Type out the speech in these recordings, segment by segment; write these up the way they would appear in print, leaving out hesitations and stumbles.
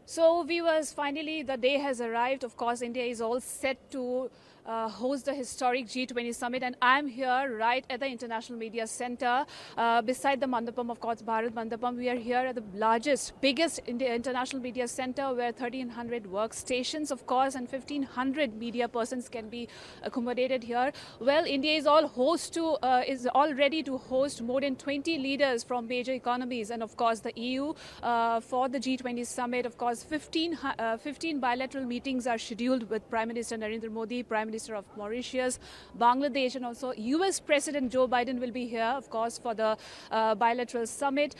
So viewers, finally the day has arrived. Of course, India is all set to host the historic G20 summit, and I'm here right at the International Media Center beside the Mandapam, of course, Bharat Mandapam. We are here at the biggest international media center where 1,300 workstations, of course, and 1,500 media persons can be accommodated here. Well, India is all ready to host more than 20 leaders from major economies, and of course the EU for the G20 summit. Of course, 15 bilateral meetings are scheduled with Prime Minister Narendra Modi, Prime Minister of Mauritius, Bangladesh, and also US President Joe Biden will be here, of course, for the bilateral summit.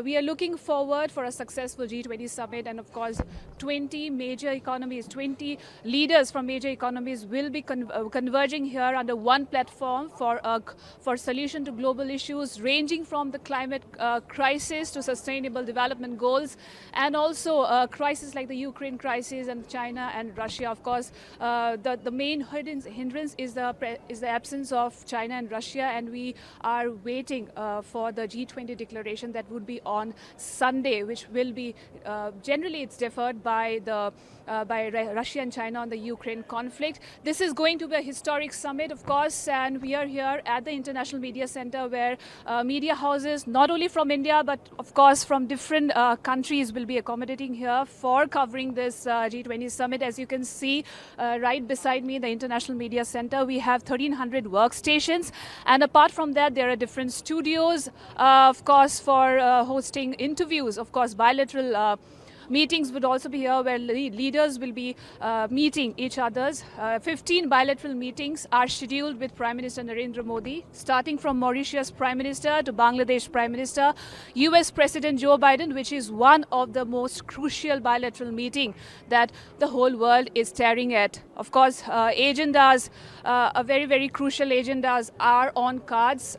We are looking forward for a successful G20 summit, and of course 20 major economies, 20 leaders from major economies will be converging here under one platform for solution to global issues ranging from the climate crisis to sustainable development goals, and also crises like the Ukraine crisis and China and Russia. Of course, the main hindrance is the absence of China and Russia, and we are waiting for the G20 declaration that would be on Sunday, which will be generally it's deferred by Russia and China on the Ukraine conflict. This is going to be a historic summit, of course, and we are here at the International Media Center where media houses, not only from India but of course from different countries, will be accommodating here for covering this G20 summit. As you can see right beside me, the International Media Center, we have 1,300 workstations, and apart from that there are different studios, of course, for hosting interviews. Of course, bilateral meetings would also be here where leaders will be meeting each others. 15 bilateral meetings are scheduled with Prime Minister Narendra Modi, starting from Mauritius Prime Minister to Bangladesh Prime Minister, US President Joe Biden, which is one of the most crucial bilateral meeting that the whole world is staring at. Of course, agendas, very, very crucial agendas are on cards.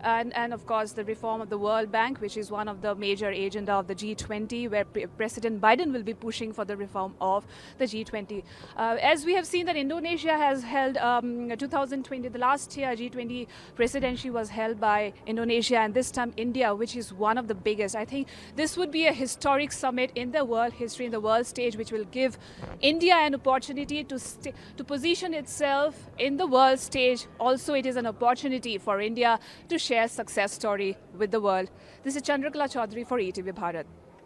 And of course the reform of the World Bank, which is one of the major agenda of the G20, where President Biden will be pushing for the reform of the G20. As we have seen that Indonesia has held 2020, the last year G20 presidency was held by Indonesia, and this time India, which is one of the biggest. I think this would be a historic summit in the world history, in the world stage, which will give India an opportunity to position itself in the world stage. Also, it is an opportunity for India to share success story with the world. This is Chandrakala Chaudhary for ETV Bharat.